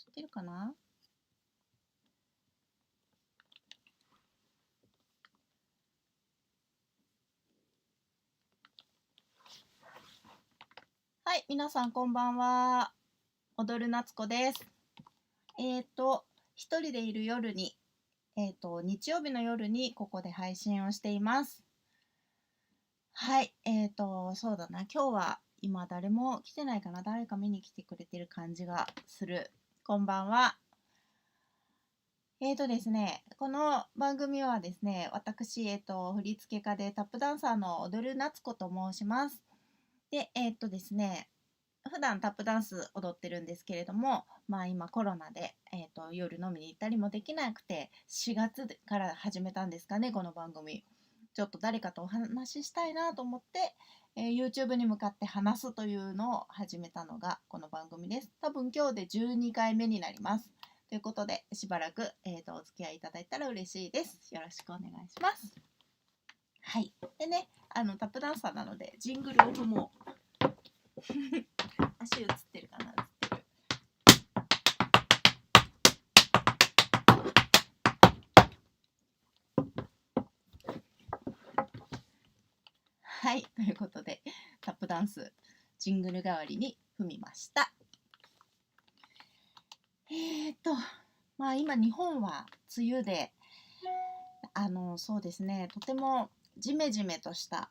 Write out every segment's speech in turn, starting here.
知ってるかな？はい、皆さんこんばんは。踊る夏子です。一人でいる夜に、日曜日の夜にここで配信をしています。はい、そうだな、今日は今誰も来てないかな、誰か見に来てくれてる感じがする。こんばんは。ですね、この番組はですね、私、振付家でタップダンサーの踊る夏子と申します。で、ですね、普段タップダンス踊ってるんですけれども、今コロナで、夜飲みに行ったりもできなくて、4月から始めたんですかね、この番組。ちょっと誰かとお話ししたいなと思って、YouTube に向かって話すというのを始めたのがこの番組です。多分今日で12回目になります。ということで、しばらく、お付き合いいただいたら嬉しいです。よろしくお願いします。はい。でね、タップダンサーなので、ジングルを踏もう。足映ってるかな？はい、ということでタップダンスジングル代わりに踏みました。今日本は梅雨でそうですね、とてもジメジメとした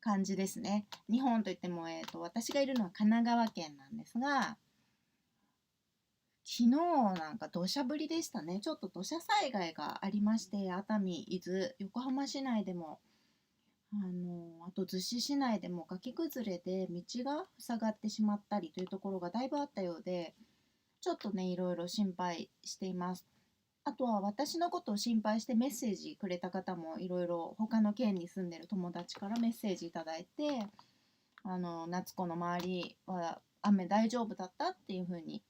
感じですね。日本といっても、私がいるのは神奈川県なんですが、昨日なんか土砂降りでしたね。ちょっと土砂災害がありまして、熱海、伊豆、横浜市内でもあと逗子市内でも崖崩れで道が塞がってしまったりというところがだいぶあったようで、ちょっとね、いろいろ心配しています。あとは私のことを心配してメッセージくれた方もいろいろ、他の県に住んでる友達からメッセージいただいて、夏子の周りは雨大丈夫だったっていう風に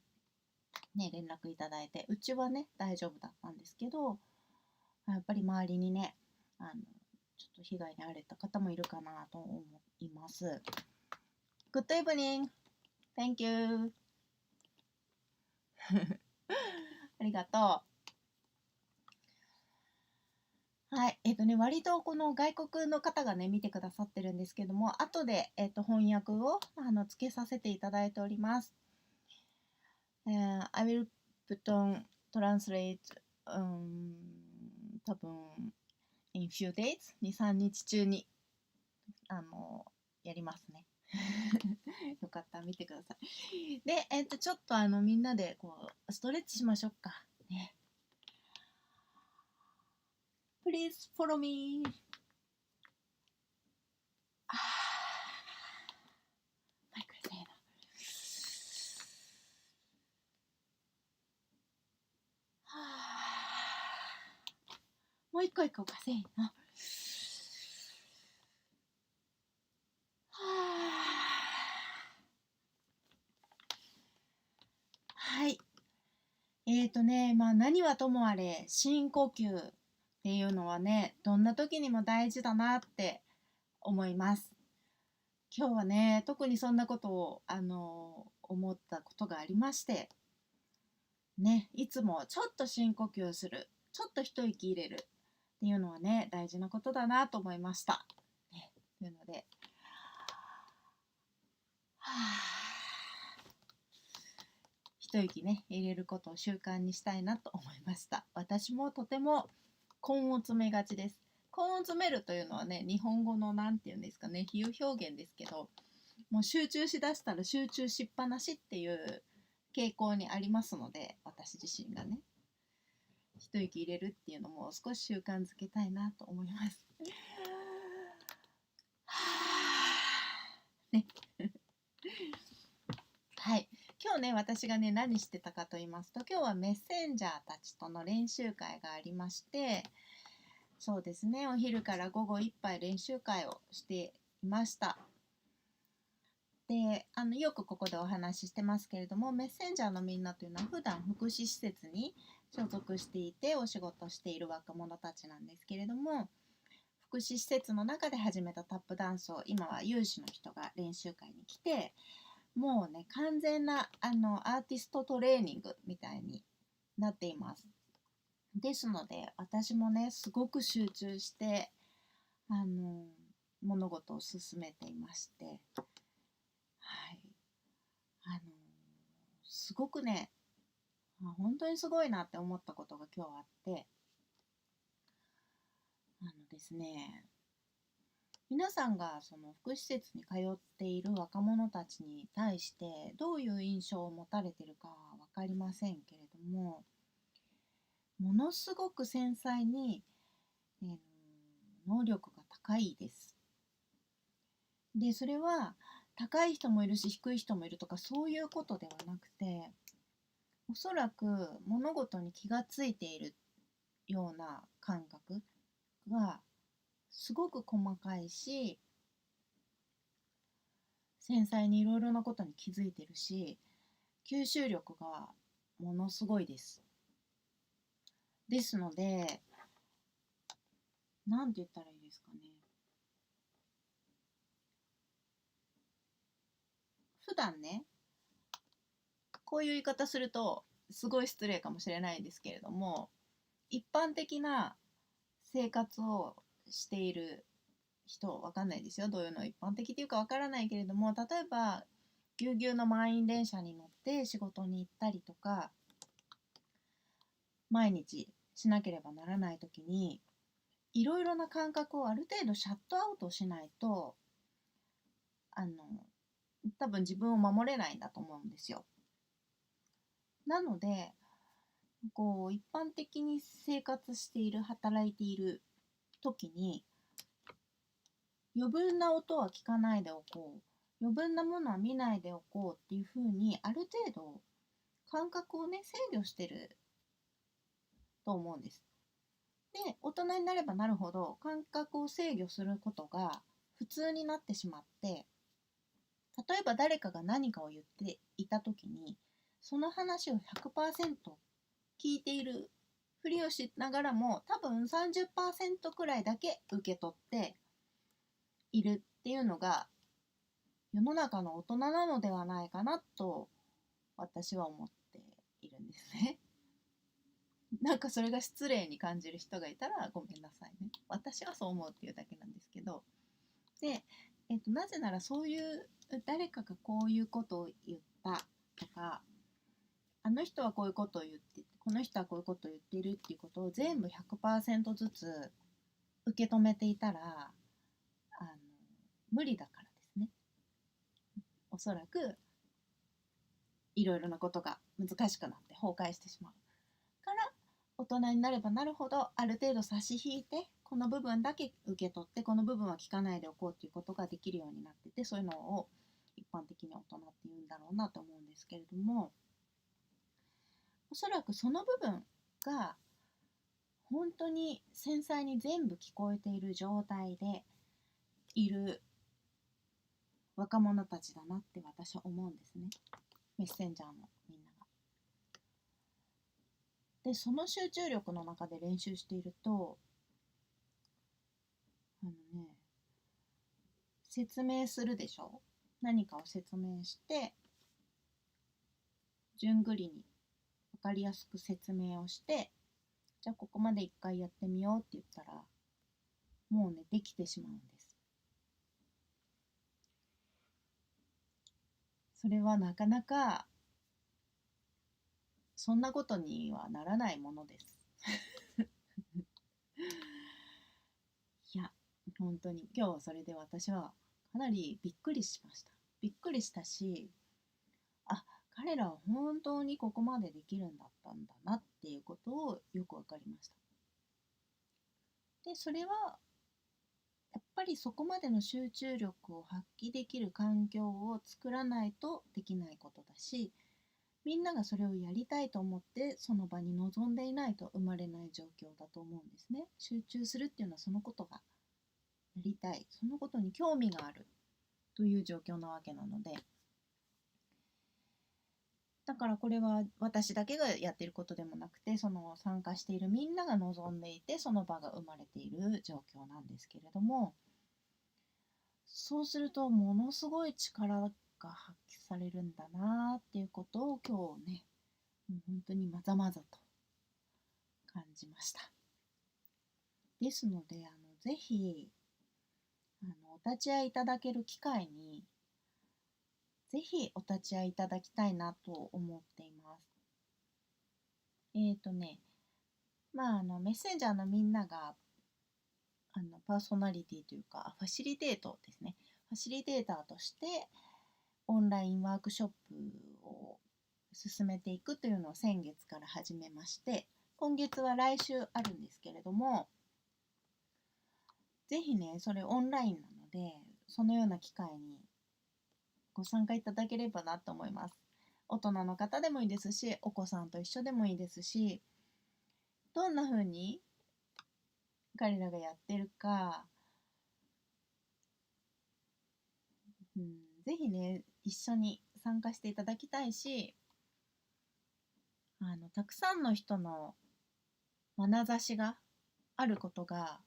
ね、連絡いただいて、うちはね、大丈夫だったんですけど、やっぱり周りにね、ちょっと被害に遭われた方もいるかなと思います。Good evening. Thank you. ありがとう。はい。割とこの外国の方がね、見てくださってるんですけども、後で、翻訳をつけさせていただいております。I will put on translate、多分 in few days 2、3日中にやりますね。よかったら見てください。で、ちょっとみんなでこうストレッチしましょうか。ね。Please follow me. あマイクせーの。もう一個いこうか。せーの。はい。何はともあれ深呼吸っていうのはね、どんな時にも大事だなって思います。今日はね、特にそんなことを思ったことがありまして、ね、いつもちょっと深呼吸する、ちょっと一息入れるっていうのはね、大事なことだなと思いました。ね、というので、一息ね、入れることを習慣にしたいなと思いました。私もとても根を詰めがちです。根を詰めるというのはね、日本語のなんていうんですかね、比喩表現ですけど、もう集中しだしたら集中しっぱなしっていう傾向にありますので、私自身がね、一息入れるっていうのも少し習慣づけたいなと思います。ね。はい。今日ね、私がね、何してたかと言いますと、今日はメッセンジャーたちとの練習会がありまして、そうですね、お昼から午後いっぱい練習会をしていました。で、よくここでお話ししてますけれども、メッセンジャーのみんなというのは普段福祉施設に所属していてお仕事している若者たちなんですけれども、福祉施設の中で始めたタップダンスを今は有志の人が練習会に来て、もうね、完全なアーティストトレーニングみたいになっています。ですので、私もね、すごく集中してあの物事を進めていまして、はい、あのすごくね、本当にすごいなって思ったことが今日あって、ですね、皆さんがその福祉施設に通っている若者たちに対してどういう印象を持たれているかは分かりませんけれども、ものすごく繊細に、えー能力が高いです。で、それは高い人もいるし低い人もいるとかそういうことではなくて、おそらく物事に気がついているような感覚がすごく細かいし、繊細にいろいろなことに気づいてるし、吸収力がものすごいです。ですので、なんて言ったらいいですかね。普段ね、こういう言い方するとすごい失礼かもしれないですけれども、一般的な生活をしている人、わかんないですよ。どういうの一般的っていうかわからないけれども、例えば、ぎゅうぎゅうの満員電車に乗って仕事に行ったりとか、毎日しなければならない時に、いろいろな感覚をある程度シャットアウトしないと、あの、多分自分を守れないんだと思うんですよ。なので、こう、一般的に生活している、働いている時に、余分な音は聞かないでおこう、余分なものは見ないでおこうっていうふうに、ある程度、感覚をね、制御してると思うんです。で、大人になればなるほど、感覚を制御することが普通になってしまって、例えば誰かが何かを言っていた時に、その話を100%聞いているふりをしながらも、多分30%くらいだけ受け取っているっていうのが世の中の大人なのではないかなと私は思っているんですね。なんかそれが失礼に感じる人がいたらごめんなさいね。私はそう思うっていうだけなんですけど。で、なぜならそういう誰かがこういうことを言ったとか、あの人はこういうことを言って、この人はこういうことを言っているっていうことを全部100%ずつ受け止めていたら、あの無理だからですね。おそらくいろいろなことが難しくなって崩壊してしまうから大人になればなるほどある程度差し引いてこの部分だけ受け取ってこの部分は聞かないでおこうっていうことができるようになってて、そういうのを一般的に大人って言うんだろうなと思うんですけれども、おそらくその部分が本当に繊細に全部聞こえている状態でいる若者たちだなって私は思うんですね。メッセンジャーのみんなが。で、その集中力の中で練習していると、あのね、説明するでしょ。何かを説明して、順繰りに分かりやすく説明をして、じゃあここまで一回やってみようって言ったら、もうね、できてしまうんです。それはなかなか、そんなことにはならないものです。いや、本当に、今日それで私はかなりびっくりしました。びっくりしたし、あ、彼らは本当にここまでできるんだったんだなっていうことをよくわかりました。で、それはやっぱりそこまでの集中力を発揮できる環境を作らないとできないことだし、みんながそれをやりたいと思ってその場に臨んでいないと生まれない状況だと思うんですね。集中するっていうのはそのことがやりたい、そのことに興味があるという状況なわけなので、だからこれは私だけがやっていることでもなくて、その参加しているみんなが望んでいて、その場が生まれている状況なんですけれども、そうするとものすごい力が発揮されるんだなっていうことを今日ね、もう本当にまざまざと感じました。ですのでぜひお立ち会いいただける機会にぜひお立ち会いいただきたいなと思っています。メッセンジャーのみんながパーソナリティというかファシリテートですね。ファシリテーターとしてオンラインワークショップを進めていくというのを先月から始めまして、今月は来週あるんですけれども、ぜひね、それオンラインなので、そのような機会にご参加いただければなと思います。大人の方でもいいですし、お子さんと一緒でもいいですし、どんな風に彼らがやってるか、ぜひね、一緒に参加していただきたいし、たくさんの人の眼差しがあることが、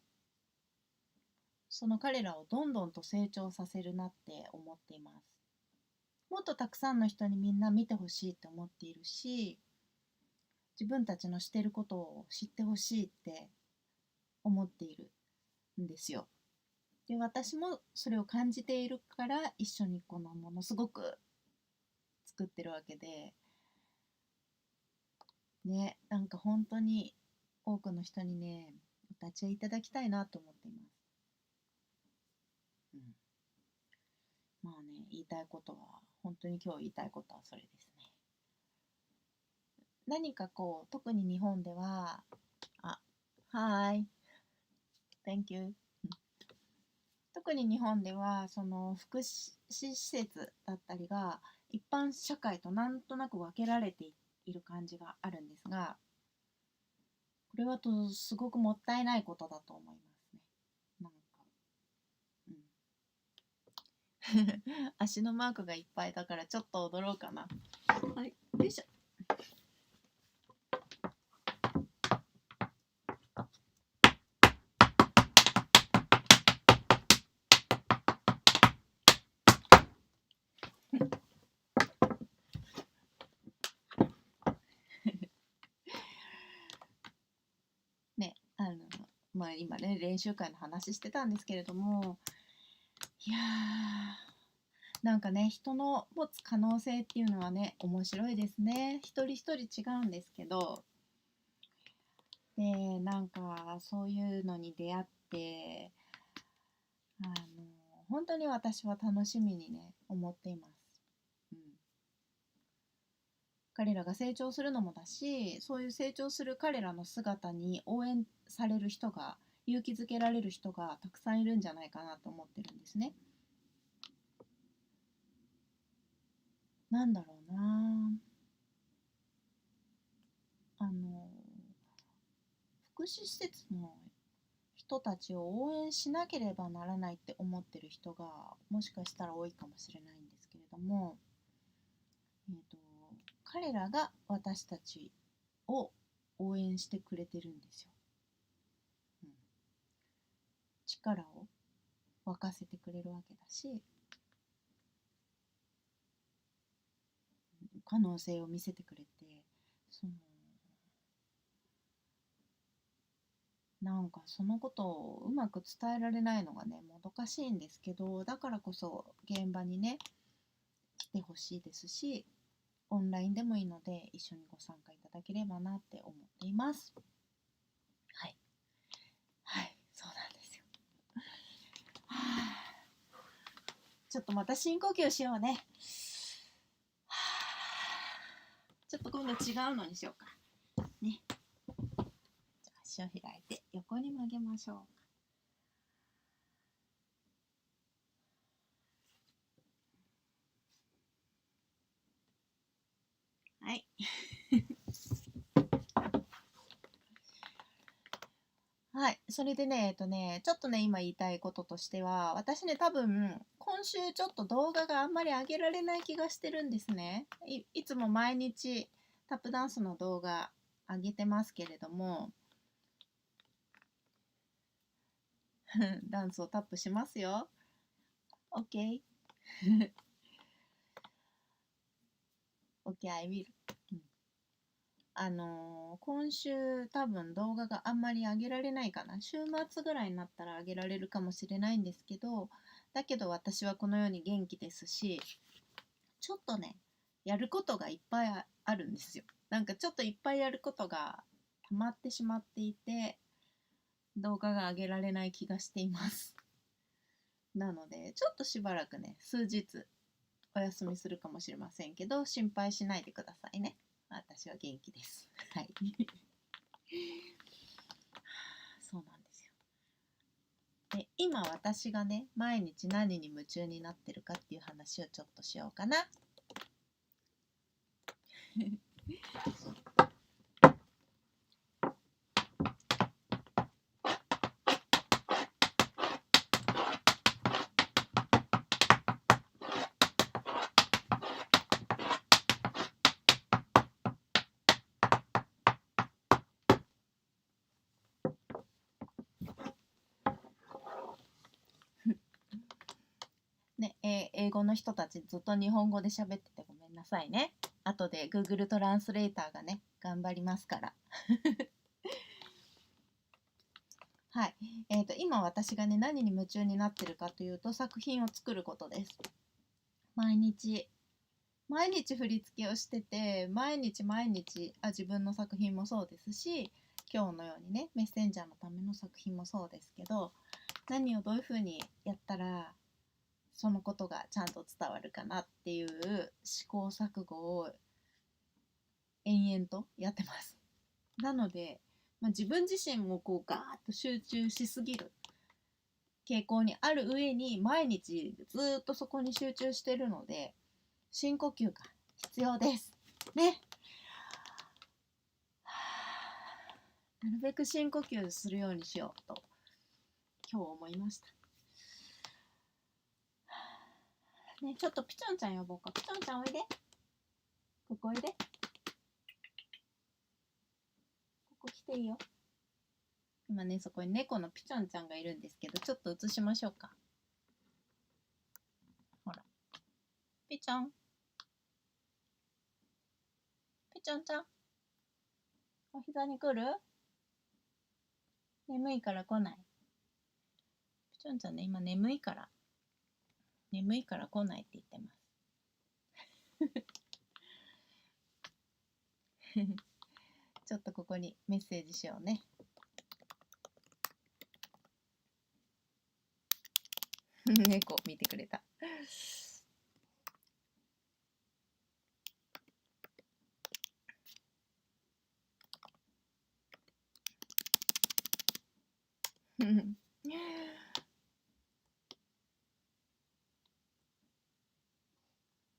その彼らをどんどんと成長させるなって思っています。もっとたくさんの人にみんな見てほしいって思っているし、自分たちのしていることを知ってほしいって思っているんですよ。で、私もそれを感じているから一緒にこのものすごく作ってるわけで、ね、なんか本当に多くの人にね、お立ち会いいただきたいなと思っています。まあね、言いたいことは、本当に今日言いたいことはそれですね。何かこう、特に日本では、Hi, thank you. 特に日本では、その福祉施設だったりが、一般社会となんとなく分けられている感じがあるんですが、これはすごくもったいないことだと思いますね。なんか、足のマークがいっぱいだからちょっと踊ろうかな。はい、よいしょ。ね、今ね、練習会の話してたんですけれども、いやー、なんかね、人の持つ可能性っていうのはね、面白いですね。一人一人違うんですけど、で、なんかそういうのに出会って、あの、本当に私は楽しみにね、思っています。彼らが成長するのもだし、そういう成長する彼らの姿に応援される人が、勇気づけられる人がたくさんいるんじゃないかなと思ってるんですね。なんだろうな、福祉施設の人たちを応援しなければならないって思ってる人がもしかしたら多いかもしれないんですけれども、彼らが私たちを応援してくれてるんですよ。力を沸かせてくれるわけだし、可能性を見せてくれて、なんかそのことをうまく伝えられないのがね、もどかしいんですけど、だからこそ現場にね、来てほしいですし、オンラインでもいいので一緒にご参加いただければなって思っています。はい。はい、そうなんですよ。はあ、ちょっとまた深呼吸しようね。はあ、ちょっと今度違うのにしようか。ね。じゃあ足を開いて横に曲げましょう。はい。はい。それでね、ちょっとね、今言いたいこととしては、私ね、多分、今週ちょっと動画があんまり上げられない気がしてるんですね。いつも毎日タップダンスの動画上げてますけれども、ダンスをタップしますよ。OK。OK, I will. 今週多分動画があんまり上げられないかな。週末ぐらいになったら上げられるかもしれないんですけど、だけど私はこのように元気ですし、ちょっとね、やることがいっぱいあるんですよ。なんかちょっといっぱいやることが溜まってしまっていて、動画が上げられない気がしています。なので、ちょっとしばらくね、数日お休みするかもしれませんけど、心配しないでくださいね。私は元気です。はい。そうなんですよ。で、今私がね、毎日何に夢中になってるかっていう話をちょっとしようかな。ね、英語の人たちずっと日本語で喋っててごめんなさいね。後で Google トランスレーターがね、頑張りますから。はい。今私がね、何に夢中になってるかというと、作品を作ることです。毎日振り付けをしてて、毎日自分の作品もそうですし、今日のようにね、メッセンジャーのための作品もそうですけど、何をどういうふうにやったらそのことがちゃんと伝わるかなっていう試行錯誤を延々とやってます。なので、自分自身もこうガーッと集中しすぎる傾向にある上に、毎日ずっとそこに集中してるので、深呼吸が必要ですね。なるべく深呼吸するようにしようと今日思いました。ね、ちょっとピチョンちゃん呼ぼうか。ピチョンちゃんおいで。ここおいで。ここ来ていいよ。今ね、そこに猫のピチョンちゃんがいるんですけど、ちょっと映しましょうか。ほら。ピチョン。ピチョンちゃん。お膝に来る？眠いから来ない。ピチョンちゃんね、今眠いから来ないって言ってます。ちょっとここにメッセージしようね。猫見てくれた。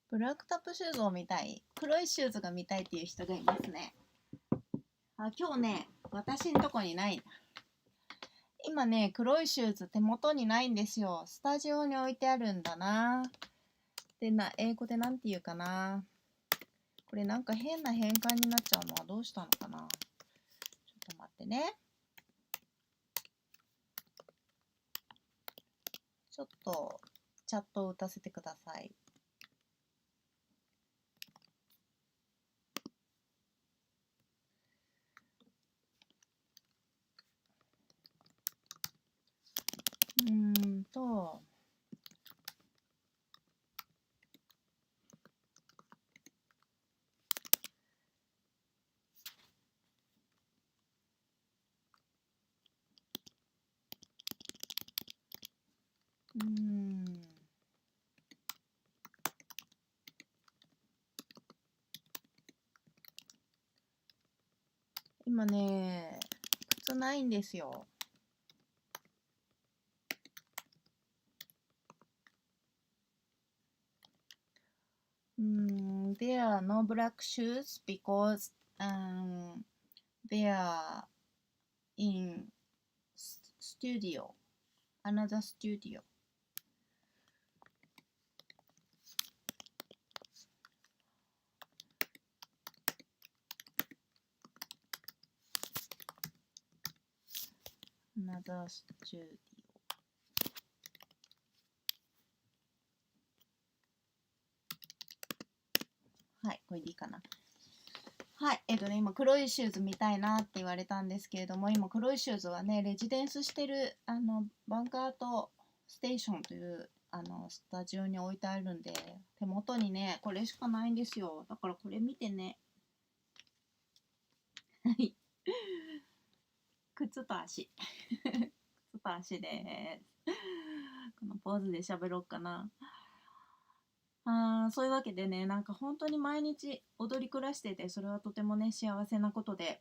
ブラックタップシューズを見たい、黒いシューズが見たいっていう人がいますね。今日ね、私んとこにない。今ね、黒いシューズ手元にないんですよ。スタジオに置いてあるんだな。で英語でなんて言うかな。これなんか変な変換になっちゃうのはどうしたのかな。ちょっと待ってね。ちょっとチャットを打たせてください。今ね、靴ないんですよ。There are no black shoes because they are in studio, another studio. Another studio. はい、これでいいかな。はい、今黒いシューズ見たいなって言われたんですけれども、今黒いシューズはね、レジデンスしてるバンカートステーションというスタジオに置いてあるんで、手元にねこれしかないんですよ。だからこれ見てね。はい、靴と足靴と足です。このポーズで喋ろうかな。そういうわけでね、なんか本当に毎日踊り暮らしてて、それはとてもね幸せなことで、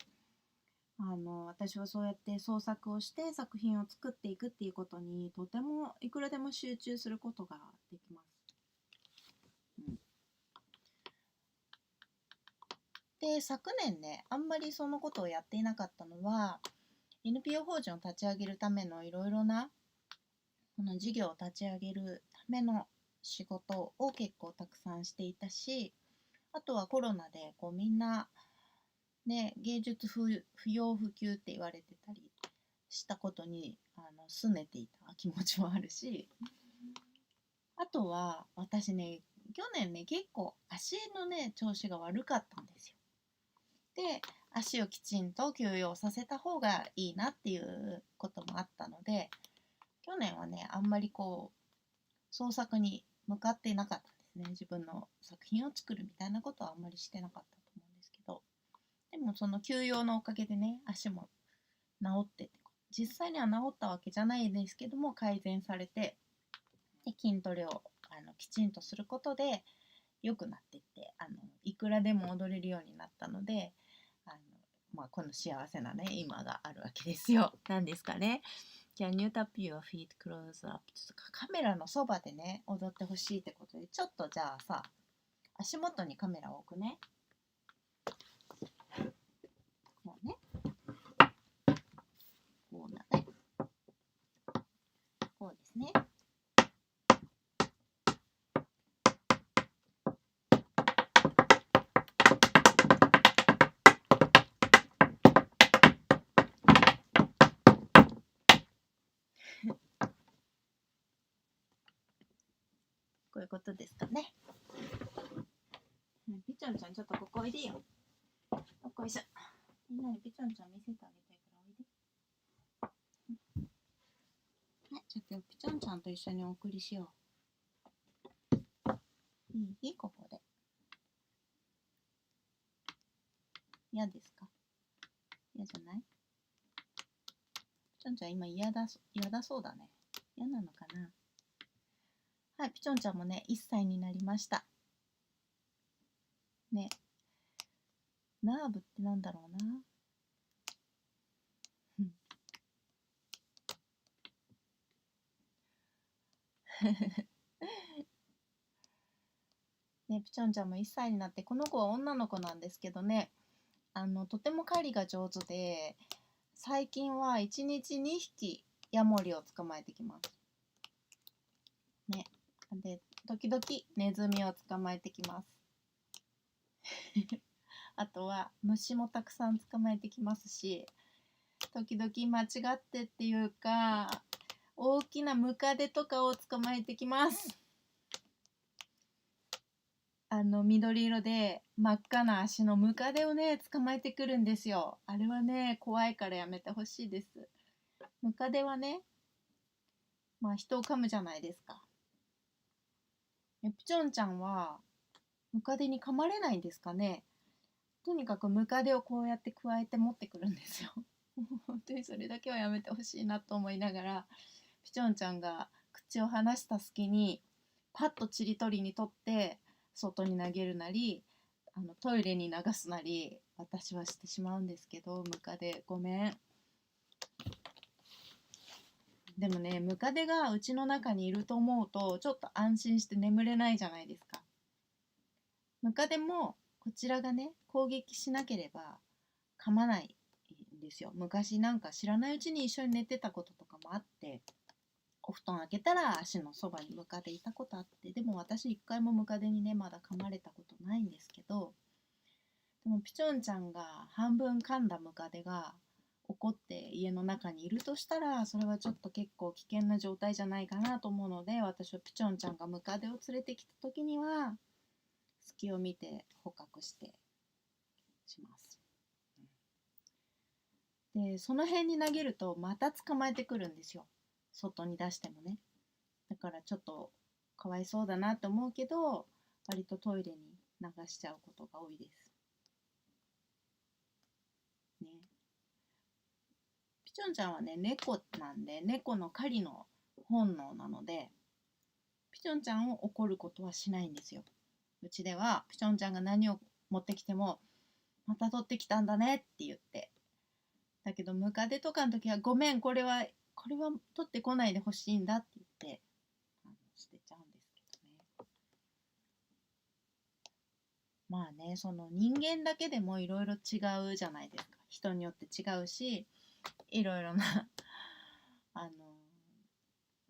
私はそうやって創作をして作品を作っていくっていうことにとてもいくらでも集中することができます。うん、で、昨年ねあんまりそのことをやっていなかったのは、 NPO 法人を立ち上げるためのいろいろなこの事業を立ち上げるための仕事を結構たくさんしていたし、あとはコロナでこうみんなね、芸術不要不急って言われてたりしたことに拗ねていた気持ちもあるし、あとは私ね、去年ね結構足のね調子が悪かったんですよ。で、足をきちんと休養させた方がいいなっていうこともあったので、去年はねあんまりこう創作に向かっていなかったんですね。自分の作品を作るみたいなことはあんまりしてなかったと思うんですけど、でもその休養のおかげでね足も治ってて、実際には治ったわけじゃないんですけども改善されて、で筋トレをきちんとすることで良くなっていって、いくらでも踊れるようになったので、この幸せなね今があるわけですよ。なんですかね。Can you tap your feet close up? カメラのそばでね踊ってほしいってことで、ちょっとじゃあさ、足元にカメラを置くね。もうね、こうだね、こうですね。こういうことですかね。ピチョンちゃん、ちょっとここおいでよ。よいしょ。みんなにピチョンちゃん見せてあげたいからおいで。はい、じゃあ今日ピチョンちゃんと一緒にお送りしよう。いいここで。嫌ですか？嫌じゃない？ピチョンちゃん今嫌だそうだね。嫌なのかな？はい、ピチョンちゃんもね、1歳になりました。ね。ナーブってなんだろうな。ね、ピチョンちゃんも1歳になって、この子は女の子なんですけどね、とても狩りが上手で、最近は1日2匹ヤモリを捕まえてきます。ね。で、時々ネズミを捕まえてきます。あとは虫もたくさん捕まえてきますし、時々間違ってっていうか、大きなムカデとかを捕まえてきます。緑色で真っ赤な足のムカデをね捕まえてくるんですよ。あれはね怖いからやめてほしいです。ムカデはね、人を噛むじゃないですか。ピチョンちゃんはムカデに噛まれないんですかね。とにかくムカデをこうやってくわえて持ってくるんですよ。本当にそれだけはやめてほしいなと思いながら、ピチョンちゃんが口を離した隙にパッとちりとりに取って外に投げるなり、トイレに流すなり私はしてしまうんですけど、ムカデごめん。でもね、ムカデがうちの中にいると思うとちょっと安心して眠れないじゃないですか。ムカデもこちらがね攻撃しなければ噛まないんですよ。昔なんか知らないうちに一緒に寝てたこととかもあって、お布団開けたら足のそばにムカデいたことあって、でも私一回もムカデにねまだ噛まれたことないんですけど、でもピチョンちゃんが半分噛んだムカデが怒って家の中にいるとしたら、それはちょっと結構危険な状態じゃないかなと思うので、私はピチョンちゃんがムカデを連れてきた時には隙を見て捕獲してします。でその辺に投げるとまた捕まえてくるんですよ、外に出してもね。だからちょっとかわいそうだなと思うけど、割とトイレに流しちゃうことが多いですね。ピチョンちゃんはね、猫なんで、猫の狩りの本能なので、ピチョンちゃんを怒ることはしないんですよ。うちではピチョンちゃんが何を持ってきても、また取ってきたんだねって言って、だけどムカデとかの時は、ごめん、これは取ってこないでほしいんだって言って捨てちゃうんですけどね。まあね、その人間だけでもいろいろ違うじゃないですか。人によって違うし、いろいろなあの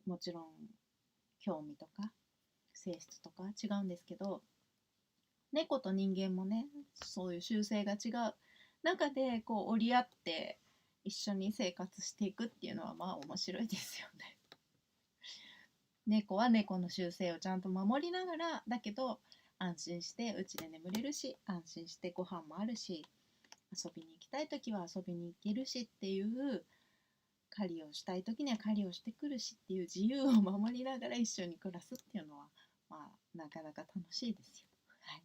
もちろん興味とか性質とか違うんですけど、猫と人間もね、そういう習性が違う中でこう折り合って一緒に生活していくっていうのはまあ面白いですよね。猫は猫の習性をちゃんと守りながら、だけど安心してうちで眠れるし、安心してご飯もあるし、遊びに行きたい時は遊びに行けるしっていう、狩りをしたい時には狩りをしてくるしっていう自由を守りながら一緒に暮らすっていうのは、まあなかなか楽しいですよ。はい、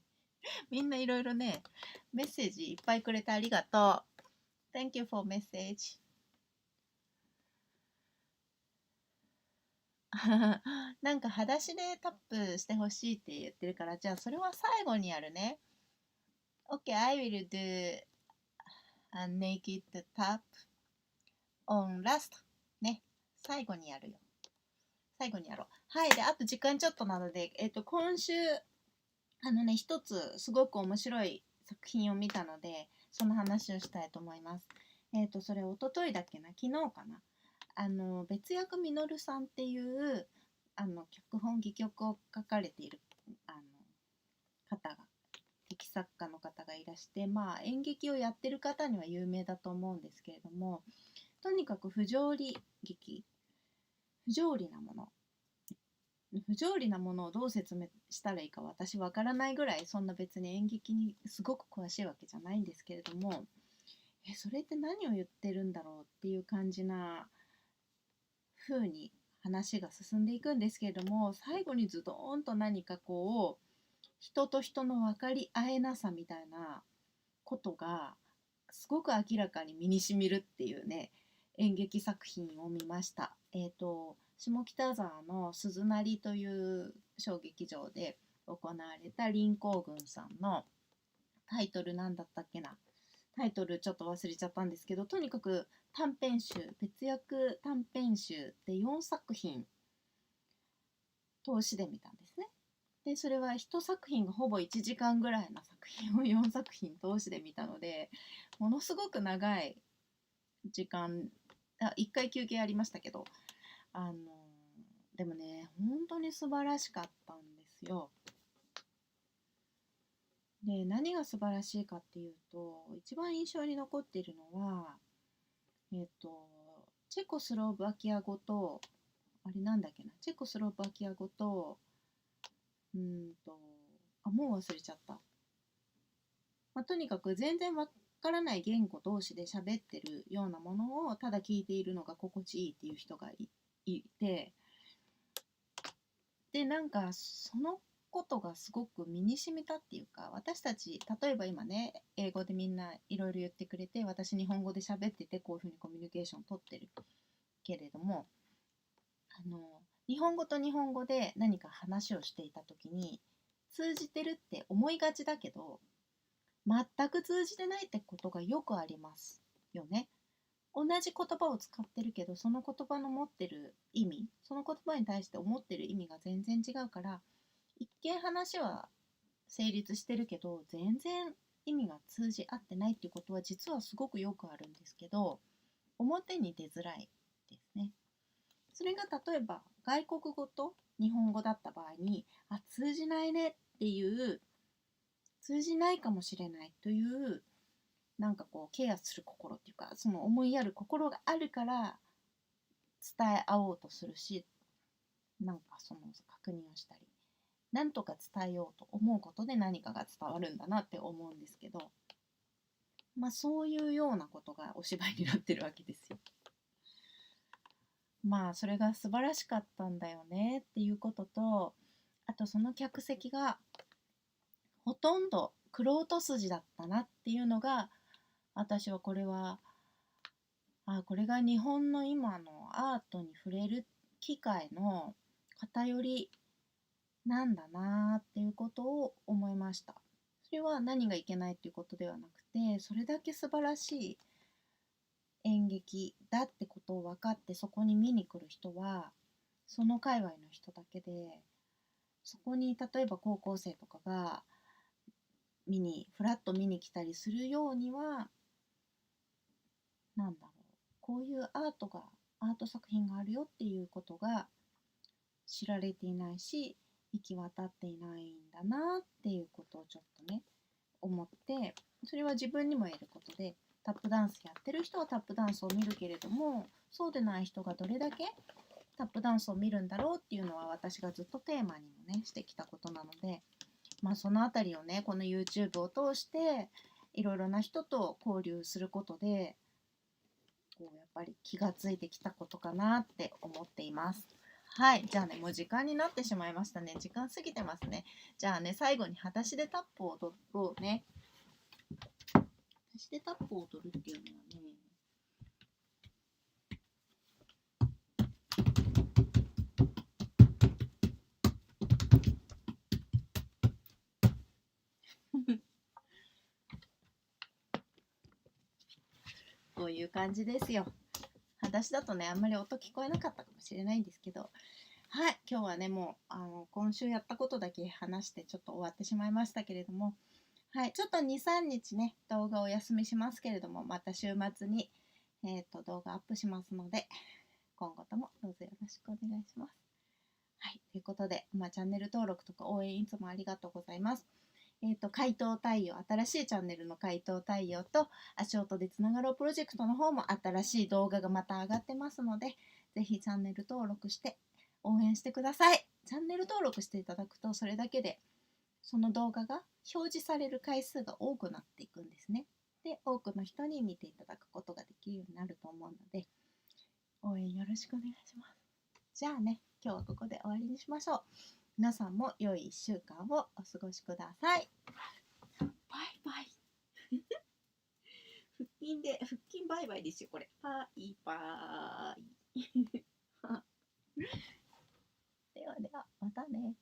みんないろいろね、メッセージいっぱいくれてありがとう。Thank you for message. なんか裸足でタップしてほしいって言ってるから、じゃあそれは最後にやるね。OK, I will do a naked tap on last. ね。最後にやるよ。最後にやろう。はい。で、あと時間ちょっとなので、今週、一つすごく面白い作品を見たので、その話をしたいと思います。それ、一昨日だっけな、昨日かな。別役みのるさんっていう、脚本、戯曲を書かれている、あの、方が、劇作家の方がいらして、まあ、演劇をやってる方には有名だと思うんですけれども、とにかく不条理劇、不条理なもの、不条理なものをどう説明したらいいか私わからないぐらい、そんな別に演劇にすごく詳しいわけじゃないんですけれども、それって何を言ってるんだろうっていう感じな風に話が進んでいくんですけれども、最後にズドーンと何かこう人と人の分かり合えなさみたいなことがすごく明らかに身にしみるっていうね、演劇作品を見ました。下北沢の鈴なりという小劇場で行われた林光群さんの、タイトルなんだったっけな、タイトルちょっと忘れちゃったんですけど、とにかく短編集、別役短編集で4作品通しで見たんですね。でそれは1作品がほぼ1時間ぐらいの作品を4作品通しで見たので、ものすごく長い時間、1回休憩ありましたけど、あのでもね、本当に素晴らしかったんですよ。で何が素晴らしいかっていうと、一番印象に残っているのは、チェコスロバキア語と、あれなんだっけな、チェコスロバキア語と、もう忘れちゃった。とにかく全然わからない言語同士で喋ってるようなものをただ聞いているのが心地いいっていう人がいて、でなんかそのことがすごく身に染みたっていうか、私たち例えば今ね、英語でみんないろいろ言ってくれて、私日本語で喋っててこういうふうにコミュニケーションを取ってるけれども、あの日本語と日本語で何か話をしていた時に通じてるって思いがちだけど、全く通じてないってことがよくありますよね。同じ言葉を使ってるけど、その言葉の持ってる意味、その言葉に対して思ってる意味が全然違うから、一見話は成立してるけど全然意味が通じ合ってないっていうことは実はすごくよくあるんですけど、表に出づらいですね。それが例えば外国語と日本語だった場合に、通じないねっていう、通じないかもしれないという、なんかこうケアする心っていうか、その思いやる心があるから伝え合おうとするし、なんかその確認をしたり、なんとか伝えようと思うことで何かが伝わるんだなって思うんですけど、そういうようなことがお芝居になってるわけですよ。それが素晴らしかったんだよねっていうことと、あとその客席がほとんど玄人筋だったなっていうのが、私はこれが日本の今のアートに触れる機会の偏りなんだなっていうことを思いました。それは何がいけないっていうことではなくて、それだけ素晴らしい演劇だってことを分かってそこに見に来る人はその界隈の人だけで、そこに例えば高校生とかがフラッと見に来たりするようには、こういうアート作品があるよっていうことが知られていないし、行き渡っていないんだなっていうことをちょっとね思って、それは自分にも言えることで、タップダンスやってる人はタップダンスを見るけれども、そうでない人がどれだけタップダンスを見るんだろうっていうのは私がずっとテーマにもねしてきたことなので、そのあたりをねこの YouTube を通していろいろな人と交流することでやっぱり気がついてきたことかなって思っています。はい、じゃあね、もう時間になってしまいましたね。時間過ぎてますね。じゃあね、最後に裸足でタップを踊ろうね。裸足でタップを踊るっていうのはね、こういう感じですよ。裸足だとね、あんまり音聞こえなかったかもしれないんですけど、はい、今日はね、もう今週やったことだけ話してちょっと終わってしまいましたけれども、はい、ちょっと2、3日ね、動画をお休みしますけれども、また週末に、動画アップしますので、今後ともどうぞよろしくお願いします。はい、ということで、チャンネル登録とか応援いつもありがとうございます。回答対応、新しいチャンネルの回答対応と、足音でつながろうプロジェクトの方も新しい動画がまた上がってますので、ぜひチャンネル登録して応援してください。チャンネル登録していただくと、それだけでその動画が表示される回数が多くなっていくんですね。で、多くの人に見ていただくことができるようになると思うので、応援よろしくお願いします。じゃあね、今日はここで終わりにしましょう。皆さんも良い1週間をお過ごしください。バイバイ。腹筋バイバイですよ、これ。バイバイ。ではでは、またね。